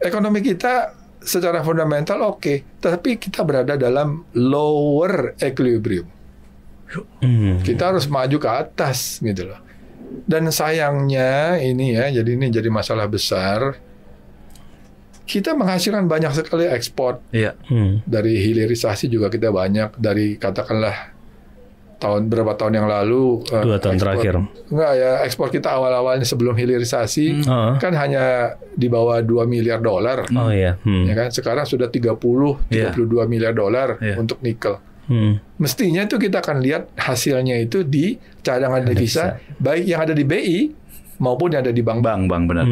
ekonomi kita secara fundamental oke, tapi kita berada dalam lower equilibrium. Kita harus maju ke atas gitu loh. Dan sayangnya ini ya, jadi masalah besar. Kita menghasilkan banyak sekali ekspor. Dari hilirisasi juga kita banyak. Dari katakanlah berapa tahun yang lalu. 2 tahun terakhir. Enggak ya, ekspor kita awal-awalnya sebelum hilirisasi kan hanya di bawah $2 miliar. Oh iya. Ya kan? Sekarang sudah 32 miliar dolar untuk nikel. Mestinya itu kita akan lihat hasilnya itu di cadangan devisa, baik yang ada di BI maupun yang ada di bank-bank. Benar.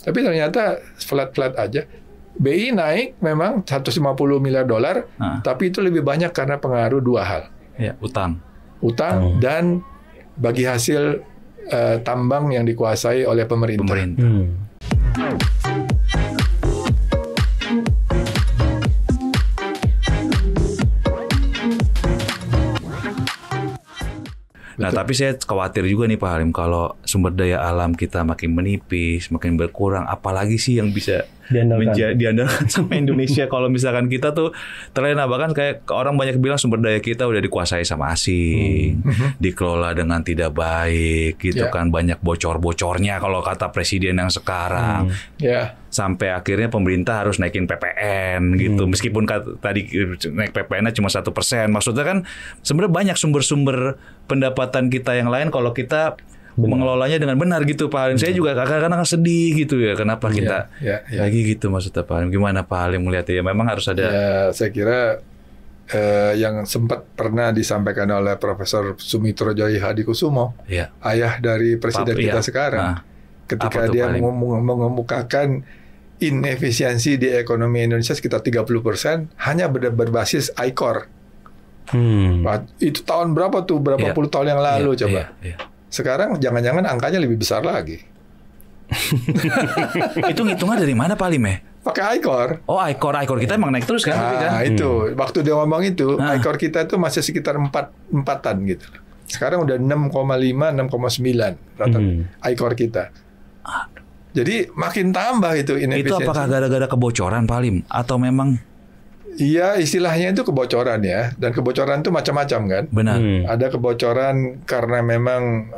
Tapi ternyata flat aja. BI naik memang 150 miliar dolar, tapi itu lebih banyak karena pengaruh 2 hal. Utang dan bagi hasil tambang yang dikuasai oleh pemerintah. Nah, tapi saya khawatir juga nih Pak Halim, kalau sumber daya alam kita makin menipis, makin berkurang, apalagi sih yang bisa diandalkan sama Indonesia kalau misalkan kita tuh terlena. Bahkan kayak orang banyak bilang sumber daya kita udah dikuasai sama asing, dikelola dengan tidak baik gitu kan, banyak bocor-bocornya kalau kata presiden yang sekarang. Sampai akhirnya pemerintah harus naikin PPN gitu, meskipun tadi naik PPN-nya cuma 1%. Maksudnya kan sebenarnya banyak sumber-sumber pendapatan kita yang lain kalau kita mengelolanya dengan benar gitu Pak Halim. Saya juga kadang-kadang sedih gitu ya, kenapa kita lagi gitu maksudnya Pak Halim. Gimana Pak Halim melihatnya? Ya memang harus ada. Ya, saya kira yang sempat pernah disampaikan oleh Profesor Sumitro Jaya Hadikusumo, ayah dari presiden kita sekarang, ketika dia mengemukakan inefisiensi di ekonomi Indonesia sekitar 30% hanya berbasis I-Core. Itu tahun berapa tuh? Berapa puluh tahun yang lalu coba. Sekarang jangan-jangan angkanya lebih besar lagi. Itu ngitungnya dari mana Pak Halim ya? Pakai I-Core. Oh, I-Core kita emang naik terus kan? Nah, itu waktu dia ngomong itu, I-Core kita itu masih sekitar 4-an gitu. Sekarang udah 6,5, 6,9 rata I-Core kita. Jadi makin tambah itu inefisiensi. Itu apakah gara-gara kebocoran Pak Halim atau memang? Iya, istilahnya itu kebocoran ya. Dan kebocoran itu macam-macam kan. Benar. Ada kebocoran karena memang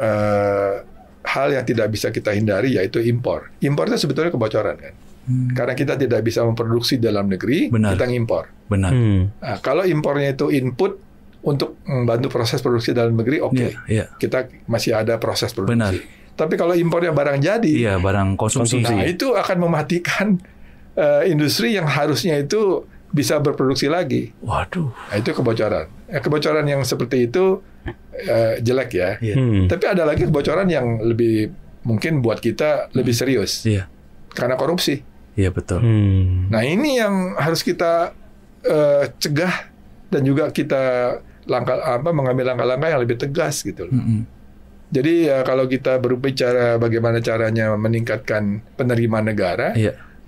hal yang tidak bisa kita hindari, yaitu impor. Impor itu sebetulnya kebocoran kan. Karena kita tidak bisa memproduksi dalam negeri, kita ngimpor. Benar. Nah, kalau impornya itu input untuk membantu proses produksi dalam negeri, kita masih ada proses produksi. Benar. Tapi kalau impornya barang jadi, barang konsumsi. Nah, itu akan mematikan industri yang harusnya itu bisa berproduksi lagi. Waduh. Nah, itu kebocoran. Kebocoran yang seperti itu jelek ya. Tapi ada lagi kebocoran yang lebih mungkin buat kita lebih serius. Karena korupsi. Iya betul. Nah, ini yang harus kita cegah dan juga kita mengambil langkah-langkah yang lebih tegas gitu loh. Jadi kalau kita berbicara bagaimana caranya meningkatkan penerimaan negara,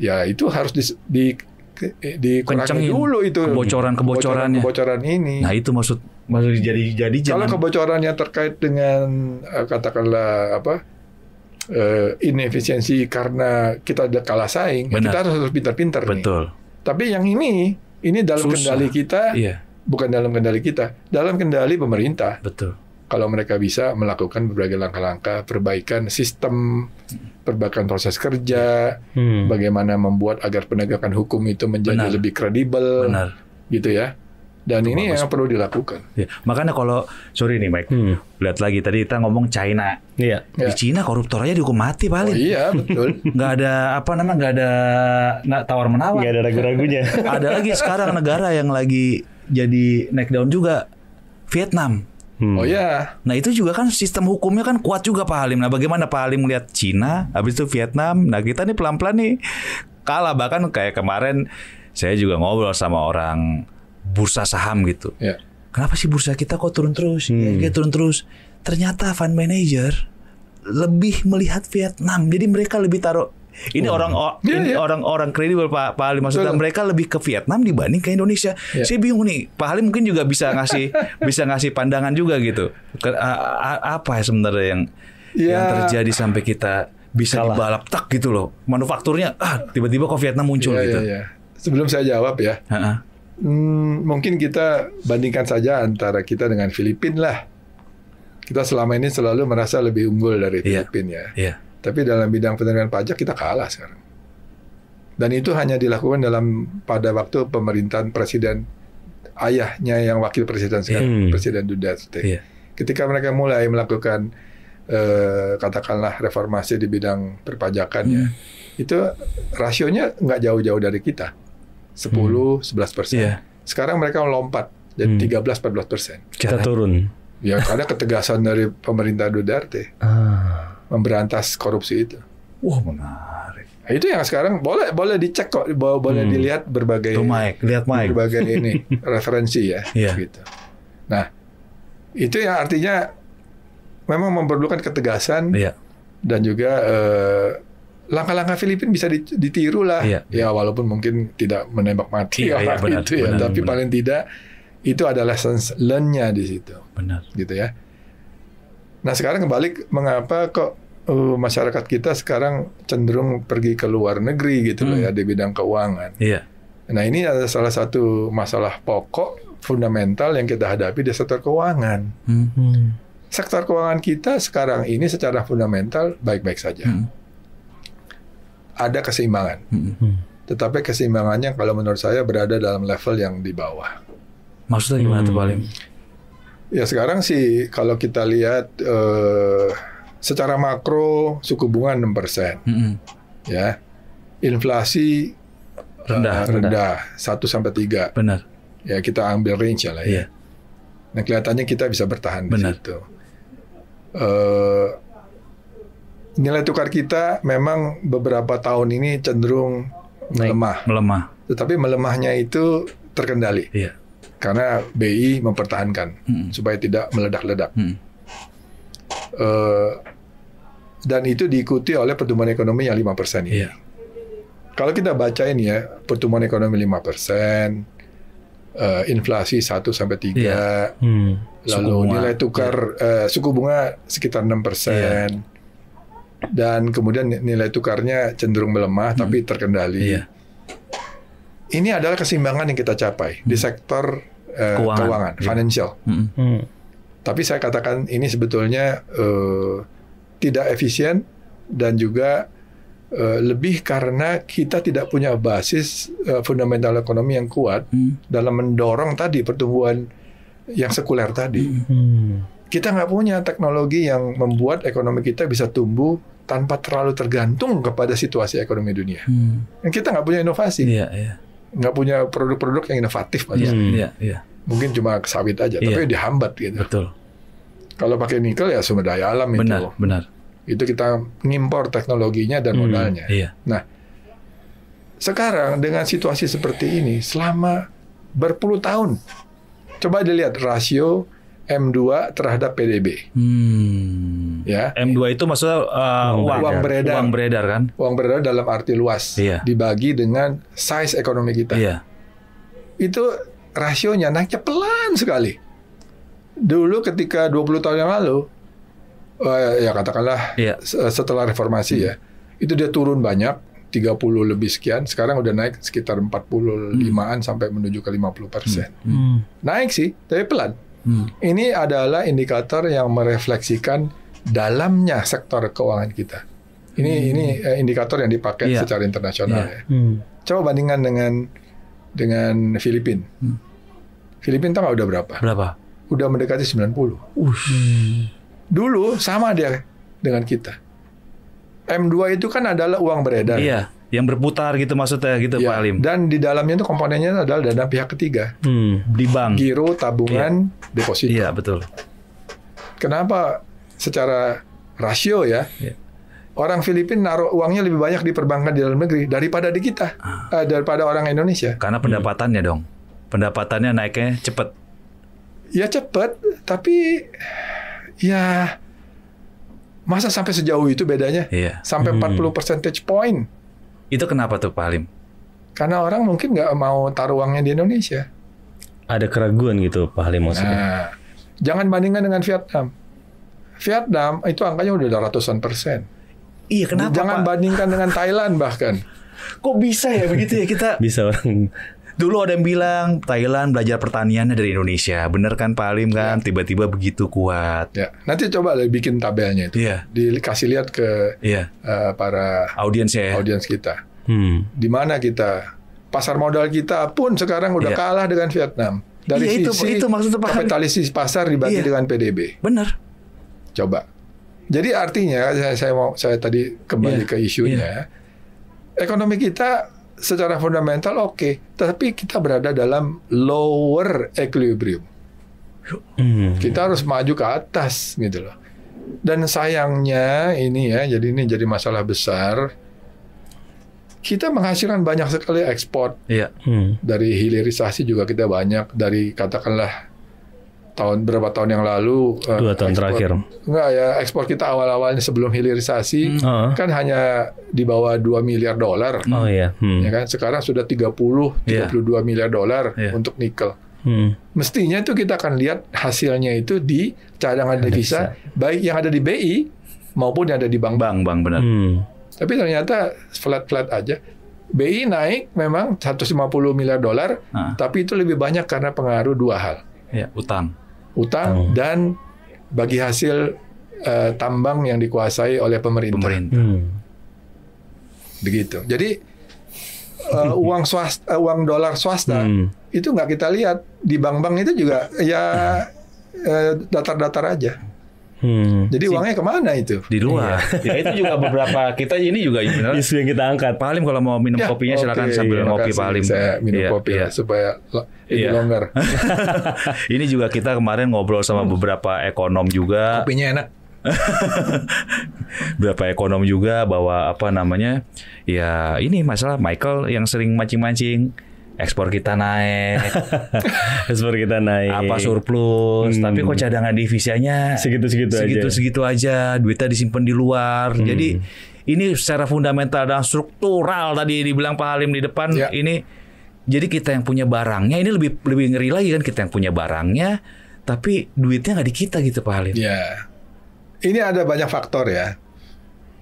ya itu harus dikurangi dulu itu kebocoran ini. Nah itu maksud jadi kalau kebocorannya terkait dengan katakanlah inefisiensi karena kita ada kalah saing, kita harus pintar-pintar nih. Tapi yang ini dalam kendali kita, bukan dalam kendali kita, dalam kendali pemerintah. Kalau mereka bisa melakukan berbagai langkah-langkah perbaikan sistem, perbaikan proses kerja, bagaimana membuat agar penegakan hukum itu menjadi lebih kredibel, gitu ya. Dan ini yang perlu dilakukan. Makanya kalau sorry nih Mike, lihat lagi tadi kita ngomong China. Di Cina koruptor aja dihukum mati paling. Oh iya betul. Nggak ada nggak ada tawar menawar. Nggak ada ragu-ragunya. Ada lagi sekarang negara yang lagi jadi naik daun juga, Vietnam. Oh ya. Nah itu juga kan sistem hukumnya kan kuat juga Pak Halim. Nah bagaimana Pak Halim melihat Cina, habis itu Vietnam. Nah kita nih pelan-pelan nih kalah. Bahkan kayak kemarin saya juga ngobrol sama orang bursa saham gitu. Kenapa sih bursa kita kok turun terus? Turun terus. Ternyata fund manager lebih melihat Vietnam. Jadi mereka lebih taruh. Ini orang kredibel Pak Halim. Maksudnya mereka lebih ke Vietnam dibanding ke Indonesia. Saya bingung nih. Pak Halim mungkin juga bisa ngasih pandangan juga gitu. Apa ya sebenarnya yang terjadi sampai kita bisa dibalap tak gitu loh. Manufakturnya tiba-tiba kok Vietnam muncul gitu. Iya. Sebelum saya jawab ya. Mungkin kita bandingkan saja antara kita dengan Filipina lah. Kita selama ini selalu merasa lebih unggul dari Filipina ya. Tapi dalam bidang penerimaan pajak kita kalah sekarang. Dan itu hanya dilakukan pada waktu pemerintahan presiden ayahnya yang wakil presiden sekarang, Presiden Duterte. Ketika mereka mulai melakukan katakanlah reformasi di bidang perpajakan ya, itu rasionya nggak jauh-jauh dari kita, 10-11%. Sekarang mereka lompat jadi 13-14%. Kita turun. Ya karena ketegasan dari pemerintah Duterte memberantas korupsi itu. Wah, menarik. Nah, itu yang sekarang boleh dicek kok, boleh dilihat berbagai berbagai ini referensi ya. Gitu. Nah, itu yang artinya memang memerlukan ketegasan dan juga langkah-langkah Filipina bisa ditiru lah. Ya walaupun mungkin tidak menembak mati orang itu ya, tapi paling tidak itu ada lessons learn-nya di situ. Benar. Gitu ya. Nah, sekarang kembali mengapa kok masyarakat kita sekarang cenderung pergi ke luar negeri gitu loh ya di bidang keuangan. Nah, ini adalah salah satu masalah pokok fundamental yang kita hadapi di sektor keuangan. Sektor keuangan kita sekarang ini secara fundamental baik-baik saja. Ada keseimbangan. Tetapi keseimbangannya kalau menurut saya berada dalam level yang di bawah. Maksudnya gimana tuh Pak Halim? Ya sekarang sih kalau kita lihat secara makro suku bunga 6%. Ya. Inflasi rendah 1-3. Benar. Ya kita ambil range lah ya. Nah kelihatannya kita bisa bertahan di situ. Nilai tukar kita memang beberapa tahun ini cenderung melemah. Tetapi melemahnya itu terkendali. Karena BI mempertahankan supaya tidak meledak-ledak. Dan itu diikuti oleh pertumbuhan ekonomi yang 5% ini. Kalau kita bacain ya, pertumbuhan ekonomi 5%, inflasi 1-3, lalu nilai tukar suku bunga sekitar 6%, dan kemudian nilai tukarnya cenderung melemah tapi terkendali. Ini adalah keseimbangan yang kita capai di sektor keuangan, financial. Tapi saya katakan ini sebetulnya tidak efisien dan juga lebih karena kita tidak punya basis fundamental ekonomi yang kuat dalam mendorong tadi pertumbuhan yang sekuler tadi. Kita nggak punya teknologi yang membuat ekonomi kita bisa tumbuh tanpa terlalu tergantung kepada situasi ekonomi dunia. Dan kita nggak punya inovasi. Nggak punya produk-produk yang inovatif. Mungkin cuma sawit aja, tapi dihambat gitu. Betul. Kalau pakai nikel ya sumber daya alam itu. Benar. Itu kita ngimpor teknologinya dan modalnya. Nah, sekarang dengan situasi seperti ini selama berpuluh tahun, coba dilihat rasio M2 terhadap PDB. Ya. M2 itu maksudnya uang beredar kan? Uang beredar dalam arti luas. Dibagi dengan size ekonomi kita. Itu rasionya naiknya pelan sekali. Dulu ketika 20 tahun yang lalu, ya katakanlah setelah reformasi ya, itu dia turun banyak, 30 lebih sekian, sekarang udah naik sekitar 45-an sampai menuju ke 50%. Naik sih, tapi pelan. Ini adalah indikator yang merefleksikan dalamnya sektor keuangan kita. Ini indikator yang dipakai secara internasional ya. Coba bandingkan dengan Filipina. Filipina tahu nggak udah berapa? Udah mendekati 90. Dulu sama dia dengan kita. M2 itu kan adalah uang beredar. Yang berputar gitu maksudnya gitu Pak Halim. Dan di dalamnya itu komponennya adalah dana pihak ketiga. Di bank. Giro, tabungan, deposito. Betul. Kenapa secara rasio ya? Orang Filipina naruh uangnya lebih banyak di perbankan di dalam negeri daripada di kita, daripada orang Indonesia. Karena pendapatannya dong. Pendapatannya naiknya cepat. Ya cepat, tapi ya masa sampai sejauh itu bedanya? Sampai 40 percentage point. Itu kenapa tuh Pak Halim? Karena orang mungkin nggak mau taruh uangnya di Indonesia. Ada keraguan gitu Pak Halim maksudnya. Nah, jangan bandingkan dengan Vietnam. Vietnam itu angkanya udah ratusan persen. Iya, kenapa? Jangan Pak? bandingkan dengan Thailand bahkan. Kok bisa ya begitu ya kita? Bisa orang. Dulu ada yang bilang Thailand belajar pertaniannya dari Indonesia. Bener kan Pak Halim kan? Tiba-tiba begitu kuat. Ya, nanti coba bikin tabelnya itu. Iya. Dikasih lihat ke para audiens kita. Di mana kita, pasar modal kita pun sekarang udah kalah dengan Vietnam. Dari sisi itu maksudnya Pak Halim. kapitalisasi pasar dibagi dengan PDB. Bener. Coba. Jadi artinya saya tadi kembali ke isunya. Ekonomi kita secara fundamental oke, tapi kita berada dalam lower equilibrium. Kita harus maju ke atas gitu loh. Dan sayangnya ini jadi masalah besar. Kita menghasilkan banyak sekali ekspor. Dari hilirisasi juga kita banyak, dari katakanlah berapa tahun yang lalu 2 tahun terakhir. Enggak ya, ekspor kita awal-awalnya sebelum hilirisasi kan hanya di bawah $2 miliar. Oh iya. Ya kan, sekarang sudah 32 miliar dolar untuk nikel. Mestinya itu kita akan lihat hasilnya itu di cadangan devisa baik yang ada di BI maupun yang ada di bank-bank. Benar. Tapi ternyata flat aja. BI naik memang 150 miliar dolar, tapi itu lebih banyak karena pengaruh dua hal. Utang dan bagi hasil tambang yang dikuasai oleh pemerintah. Begitu. Jadi uang dolar swasta itu nggak kita lihat di bank-bank itu juga datar-datar aja. Jadi uangnya kemana itu? Di luar. Ya itu juga beberapa kita ini juga benar. Isu yang kita angkat. Pak Halim kalau mau minum kopinya silakan sambil ngopi Pak Halim. Saya minum kopi supaya longgar. Ini juga kita kemarin ngobrol sama beberapa ekonom juga. Kopinya enak. Beberapa ekonom juga bahwa ya ini masalah Michael yang sering mancing-mancing. Ekspor kita naik, apa surplus, tapi kok cadangan devisanya segitu aja, duitnya disimpan di luar. Jadi ini secara fundamental dan struktural tadi dibilang Pak Halim di depan ini. Jadi kita yang punya barangnya ini lebih ngeri lagi kan, kita yang punya barangnya, tapi duitnya nggak di kita gitu Pak Halim. Ya, ini ada banyak faktor ya.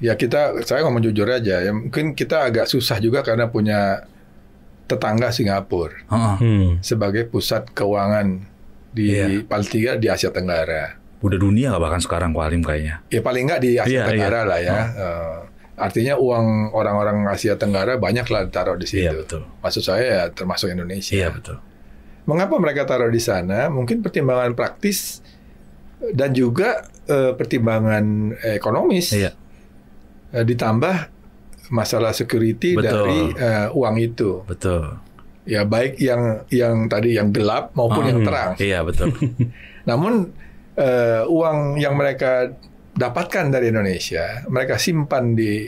Ya saya ngomong jujur aja, ya mungkin kita agak susah juga karena punya tetangga Singapura sebagai pusat keuangan paling tiga di Asia Tenggara. Udah dunia nggak bahkan sekarang Pak Halim kayaknya. Ya paling nggak di Asia Tenggara lah ya. Artinya uang orang-orang Asia Tenggara banyak lah taruh di situ. Betul. Maksud saya ya termasuk Indonesia. Iya betul. Mengapa mereka taruh di sana? Mungkin pertimbangan praktis dan juga pertimbangan ekonomis. Ditambah masalah security dari uang itu. Betul. Ya baik yang tadi yang gelap maupun yang terang. Iya betul. Namun uang yang mereka dapatkan dari Indonesia, mereka simpan di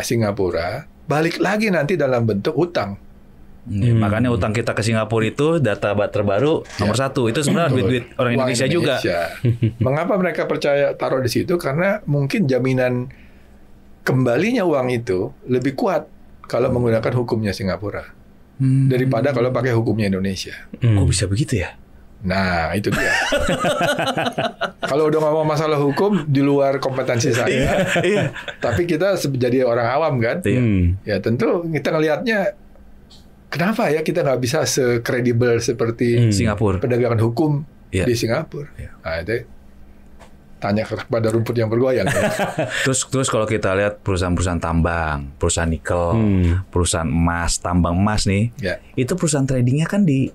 Singapura, balik lagi nanti dalam bentuk hutang. Makanya utang kita ke Singapura itu data terbaru nomor 1 itu sebenarnya duit orang Indonesia juga. Mengapa mereka percaya taruh di situ? Karena mungkin jaminan kembalinya uang itu lebih kuat kalau menggunakan hukumnya Singapura daripada kalau pakai hukumnya Indonesia. Kok bisa begitu ya? Nah, itu dia. Kalau udah ngomong masalah hukum di luar kompetensi saya, tapi kita jadi orang awam kan, ya tentu kita ngelihatnya kenapa ya kita nggak bisa sekredibel seperti Singapura penegakan hukum di Singapura. Nah, itu tanya kepada rumput yang bergoyang. Ya. Terus kalau kita lihat perusahaan-perusahaan tambang, perusahaan nikel, perusahaan emas, tambang emas nih, itu perusahaan tradingnya kan di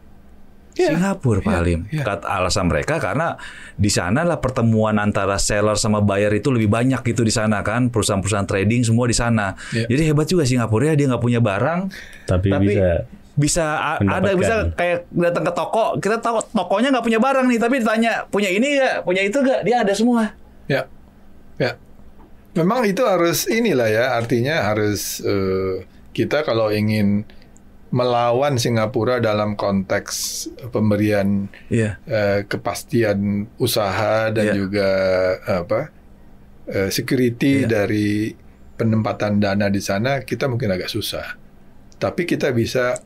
Singapura, Pak Halim. Kata alasan mereka karena di sana lah pertemuan antara seller sama buyer itu lebih banyak gitu di sana kan, perusahaan-perusahaan trading semua di sana. Jadi hebat juga Singapura ya, dia nggak punya barang, tapi bisa kayak datang ke toko, kita tahu tokonya nggak punya barang nih, tapi ditanya punya ini nggak, punya itu nggak, dia ada semua. Ya. Memang itu harus inilah ya, artinya harus kita kalau ingin melawan Singapura dalam konteks pemberian kepastian usaha dan juga security dari penempatan dana di sana, kita mungkin agak susah. Tapi kita bisa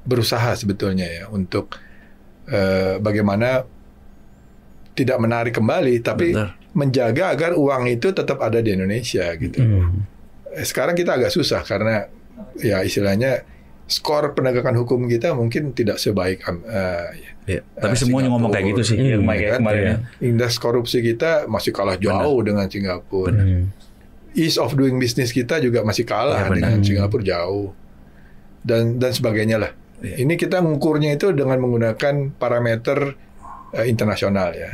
berusaha sebetulnya ya untuk bagaimana tidak menarik kembali, tapi menjaga agar uang itu tetap ada di Indonesia gitu. Sekarang kita agak susah karena ya istilahnya skor penegakan hukum kita mungkin tidak sebaik tapi semuanya ngomong kayak gitu sih kemarin. Indeks korupsi kita masih kalah jauh dengan Singapura. Ease of doing business kita juga masih kalah dengan Singapura jauh. Dan sebagainya lah. Ini kita mengukurnya itu dengan menggunakan parameter internasional ya.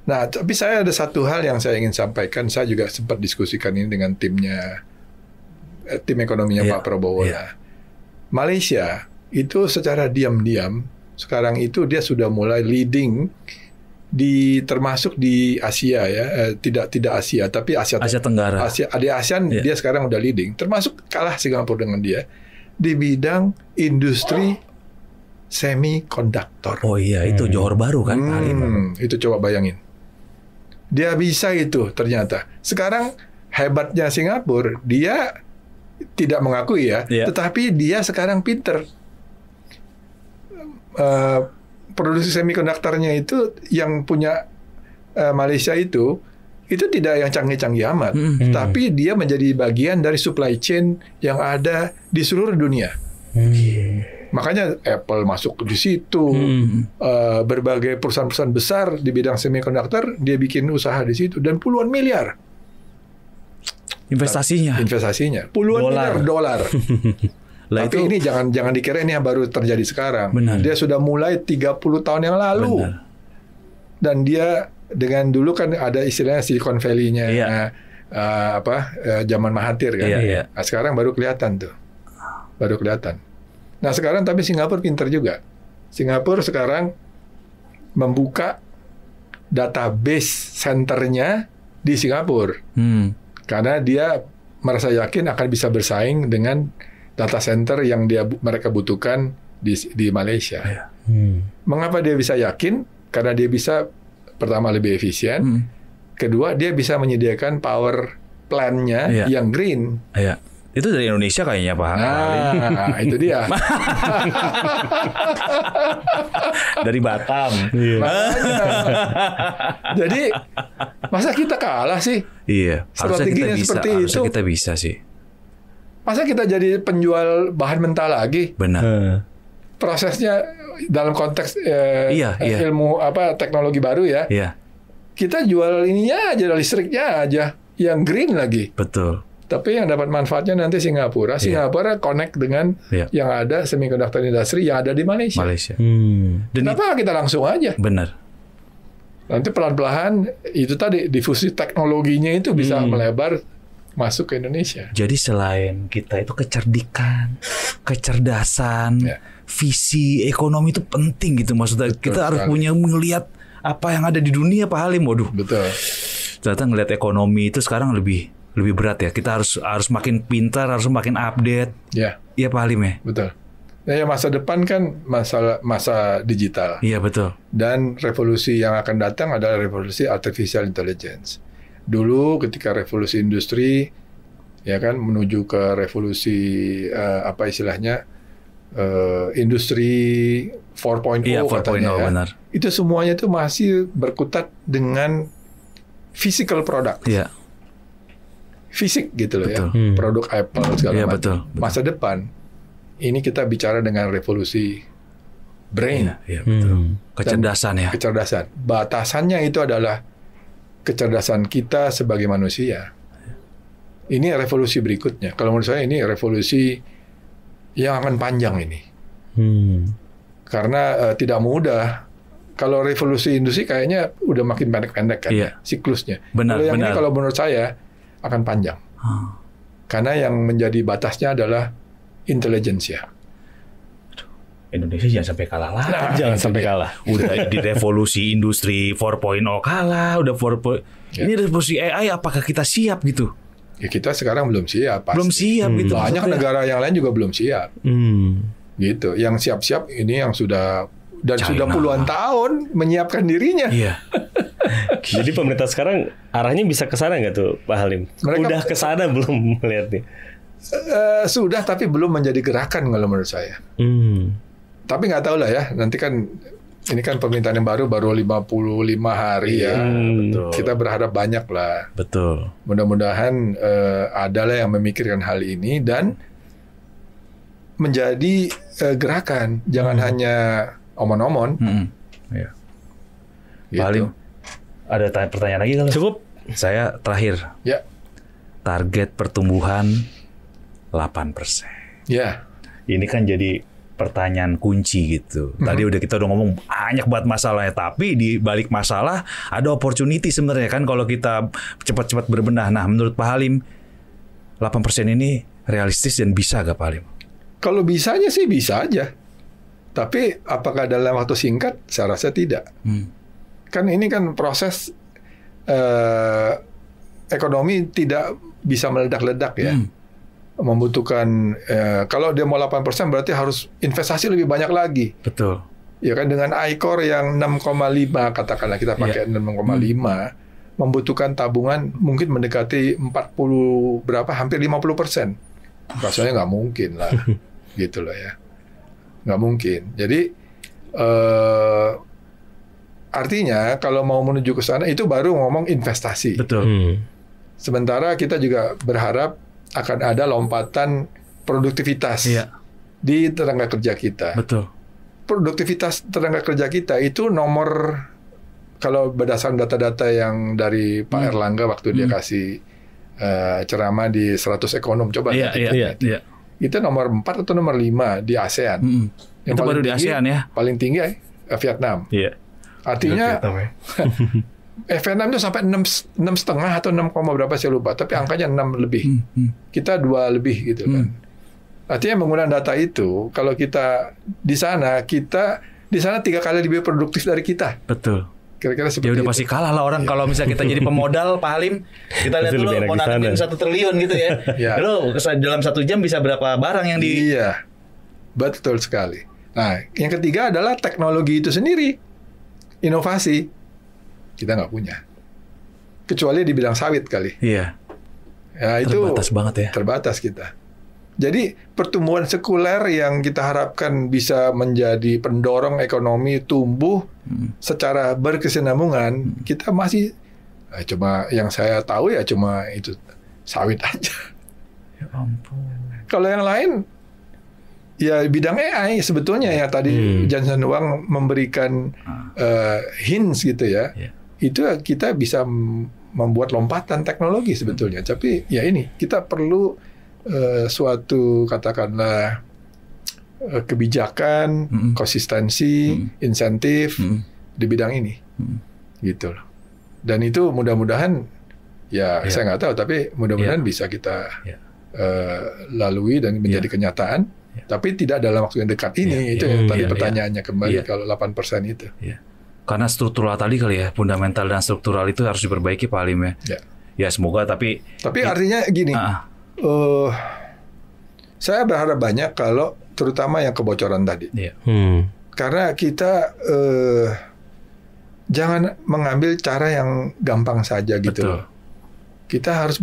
Nah, tapi saya ada satu hal yang saya ingin sampaikan. Saya juga sempat diskusikan ini dengan tim ekonominya Pak Prabowo. Malaysia itu secara diam-diam sekarang itu dia sudah mulai leading termasuk di Asia ya, tidak Asia tapi Asia Tenggara. Di ASEAN dia sekarang udah leading, termasuk kalah Singapura dengan dia di bidang industri semikonduktor. Oh iya, itu Johor Bahru kan? Itu coba bayangin. Dia bisa itu ternyata. Sekarang hebatnya Singapura, dia tidak mengakui ya, tetapi dia sekarang pinter. Produksi semikonduktornya itu yang punya Malaysia itu tidak yang canggih-canggih amat, tapi dia menjadi bagian dari supply chain yang ada di seluruh dunia. Makanya Apple masuk di situ, berbagai perusahaan-perusahaan besar di bidang semikonduktor dia bikin usaha di situ dan puluhan miliar investasinya puluhan miliar dolar. Tapi ini jangan dikira ini yang baru terjadi sekarang. Dia sudah mulai 30 tahun yang lalu. Dan dia dengan dulu kan ada istilahnya Silicon Valley-nya zaman Mahathir kan. Nah, sekarang baru kelihatan tuh. Nah, sekarang tapi Singapura pinter juga. Singapura sekarang membuka database centernya di Singapura. Karena dia merasa yakin akan bisa bersaing dengan data center yang mereka butuhkan di Malaysia. Mengapa dia bisa yakin? Karena dia bisa pertama lebih efisien, kedua dia bisa menyediakan power plant-nya yang green. Itu dari Indonesia kayaknya Pak. Nah, itu dia. Dari Batam. Jadi masa kita kalah sih? Iya. Strateginya seperti itu. Harusnya kita bisa sih. Masa kita jadi penjual bahan mentah lagi? Benar. Prosesnya dalam konteks ilmu teknologi baru ya. Kita jual ininya aja, listriknya aja yang green lagi. Betul. Tapi yang dapat manfaatnya nanti Singapura. Singapura connect dengan yang ada semiconductor industry yang ada di Malaysia. Kenapa kita langsung aja? Benar. Nanti pelan-pelan itu tadi difusi teknologinya itu bisa melebar masuk ke Indonesia. Jadi selain kita itu kecerdasan, visi ekonomi itu penting gitu maksudnya. Betul, kita harus punya melihat apa yang ada di dunia Pak Halim. Waduh. Betul. Ternyata ngelihat ekonomi itu sekarang lebih berat ya. Kita harus makin pintar, harus makin update. Iya Pak Halim ya. Betul. Ya masa depan kan masa digital. Iya betul. Dan revolusi yang akan datang adalah revolusi artificial intelligence. Dulu ketika revolusi industri ya kan menuju ke revolusi industri 4.0 katanya ya. Benar. Itu semuanya itu masih berkutat dengan physical product. Fisik gitu loh ya. Produk Apple segala macam. Masa depan ini kita bicara dengan revolusi brain. Betul. Kecerdasan. Batasannya itu adalah kecerdasan kita sebagai manusia. Ini revolusi berikutnya. Kalau menurut saya ini revolusi yang akan panjang ini. Karena tidak mudah. Kalau revolusi industri kayaknya udah makin pendek-pendek kan siklusnya. Kalau yang ini kalau menurut saya akan panjang. Karena yang menjadi batasnya adalah intelijensia. Indonesia jangan sampai kalah lah. Jangan sampai kalah. Udah di revolusi industri 4.0 kalah, udah 4.0. Ini revolusi AI, apakah kita siap gitu? Ya kita sekarang belum siap. Pasti. Belum siap gitu. Banyak negara yang lain juga belum siap. Gitu. Yang siap-siap ini yang sudah sudah puluhan tahun menyiapkan dirinya. Jadi pemerintah sekarang arahnya bisa ke sana nggak tuh Pak Halim? Udah ke sana belum melihatnya? Sudah, tapi belum menjadi gerakan kalau menurut saya. Tapi nggak tahu lah ya. Nanti kan ini kan pemerintahan yang baru 55 hari ya. Betul. Kita berharap banyak lah. Betul. Mudah-mudahan adalah yang memikirkan hal ini dan menjadi gerakan, jangan hanya omon-omon. Ya. Gitu. Paling ada pertanyaan lagi kalau? Cukup. Saya terakhir. Ya. Target pertumbuhan 8%. Ya. Ini kan jadi pertanyaan kunci gitu. Tadi kita udah ngomong banyak banget masalahnya, tapi di balik masalah ada opportunity sebenarnya kan kalau kita cepat-cepat berbenah. Nah, menurut Pak Halim 8% ini realistis dan bisa gak Pak Halim? Kalau bisanya sih bisa aja. Tapi apakah dalam waktu singkat? Saya rasa tidak. Kan ini kan proses ekonomi tidak bisa meledak-ledak ya. Membutuhkan kalau dia mau 8% berarti harus investasi lebih banyak lagi. Betul. Ya kan dengan ICOR yang 6,5 katakanlah kita pakai 6,5 membutuhkan tabungan mungkin mendekati 40 berapa hampir 50%. Rasanya nggak mungkin lah. Gitu loh ya. Nggak mungkin. Jadi artinya kalau mau menuju ke sana itu baru ngomong investasi. Betul. Sementara kita juga berharap akan ada lompatan produktivitas di tenaga kerja kita. Betul. Produktivitas tenaga kerja kita itu nomor, kalau berdasarkan data-data yang dari Pak Erlangga waktu dia kasih ceramah di 100 ekonom, coba itu nomor 4 atau nomor 5 di ASEAN. Yang itu baru tinggi, di ASEAN ya? Paling tinggi Vietnam. Artinya Vietnam itu sampai 6,5 atau 6, berapa saya lupa, tapi angkanya 6 lebih. Kita 2 lebih gitu kan. Artinya menggunakan data itu, kalau kita di sana 3 kali lebih produktif dari kita. Betul. Kira-kira seperti ya udah itu. Pasti kalah lah orang kalau misalnya kita jadi pemodal, Pak Halim. Kita lihat dulu mau nanganin 1 triliun gitu ya. Lalu dalam 1 jam bisa berapa barang yang di... Iya, betul sekali. Nah, yang ketiga adalah teknologi itu sendiri. Inovasi. Kita nggak punya. Kecuali di bidang sawit kali. Iya. Ya, itu terbatas banget ya. Terbatas kita. Jadi pertumbuhan sekuler yang kita harapkan bisa menjadi pendorong ekonomi tumbuh secara berkesinambungan, kita masih cuma yang saya tahu ya cuma itu sawit aja. Ya ampun. Kalau yang lain ya bidang AI sebetulnya ya tadi Johnson Huang memberikan hints gitu ya. Itu kita bisa membuat lompatan teknologi sebetulnya. Tapi ya ini kita perlu suatu katakanlah kebijakan, konsistensi, insentif di bidang ini, gitu loh. Dan itu mudah-mudahan saya nggak tahu, tapi mudah-mudahan bisa kita lalui dan menjadi kenyataan. Tapi tidak dalam waktu yang dekat ini. Itu yang tadi pertanyaannya kembali kalau 8% itu. Karena struktural tadi kali ya, fundamental dan struktural itu harus diperbaiki Pak Halim ya. Ya semoga tapi artinya gini. Saya berharap banyak kalau terutama yang kebocoran tadi. Karena kita jangan mengambil cara yang gampang saja gitu. Betul. Kita harus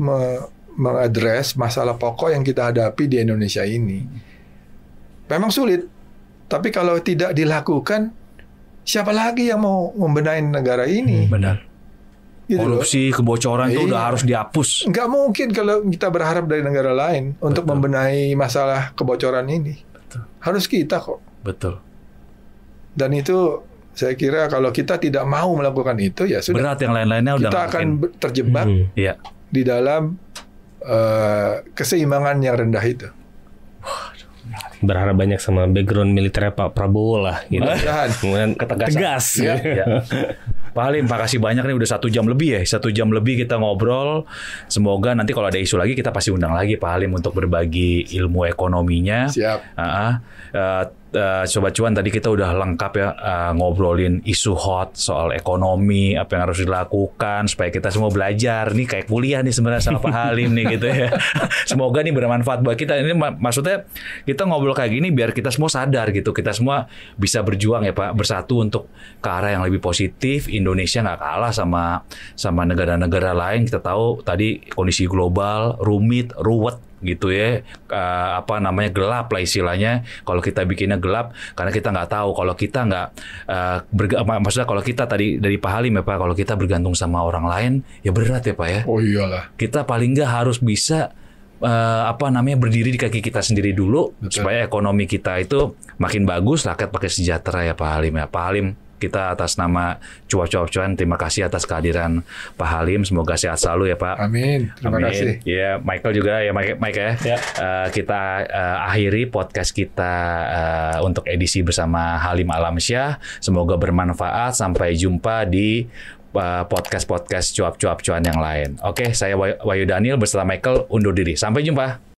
mengadres masalah pokok yang kita hadapi di Indonesia ini. Memang sulit, tapi kalau tidak dilakukan, siapa lagi yang mau membenahi negara ini? Benar. Gitu korupsi, kebocoran itu udah harus dihapus. Nggak mungkin kalau kita berharap dari negara lain untuk membenahi masalah kebocoran ini. Betul. Harus kita kok. Betul. Dan itu saya kira kalau kita tidak mau melakukan itu ya sudah. Berat yang lain-lainnya udah kita akan terjebak di dalam keseimbangan yang rendah itu. Berharap banyak sama background militer Pak Prabowo lah gitu. Kemudian tegas. Ya. Pak Halim, makasih banyak nih udah 1 jam lebih ya. 1 jam lebih kita ngobrol. Semoga nanti kalau ada isu lagi kita pasti undang lagi Pak Halim untuk berbagi ilmu ekonominya. Siap. Sobat Cuan tadi kita udah lengkap ya ngobrolin isu hot soal ekonomi, apa yang harus dilakukan supaya kita semua belajar nih kayak kuliah nih sebenarnya sama Pak Halim nih gitu ya. Semoga nih bermanfaat buat kita. Ini maksudnya kita ngobrol kayak gini biar kita semua sadar gitu. Kita semua bisa berjuang ya Pak, bersatu untuk ke arah yang lebih positif. Indonesia nggak kalah sama negara-negara lain. Kita tahu tadi kondisi global rumit, ruwet. gitu ya, gelap lah istilahnya. Kalau kita bikinnya gelap, karena kita nggak tahu kalau kita nggak maksudnya kalau kita tadi dari Pak Halim ya Pak, kalau kita bergantung sama orang lain ya berat ya Pak ya. Oh iyalah. Kita paling nggak harus bisa berdiri di kaki kita sendiri dulu. Betul. Supaya ekonomi kita itu makin bagus, rakyat pakai sejahtera ya Pak Halim ya. Pak Halim, kita atas nama Cuap-Cuap-Cuan terima kasih atas kehadiran Pak Halim, semoga sehat selalu ya Pak. Amin. Terima kasih. Ya Michael juga ya Mike ya. Kita akhiri podcast kita untuk edisi bersama Halim Alamsyah. Semoga bermanfaat. Sampai jumpa di podcast Cuap-Cuap Cuan yang lain. Oke, saya Wahyu Daniel bersama Michael undur diri. Sampai jumpa.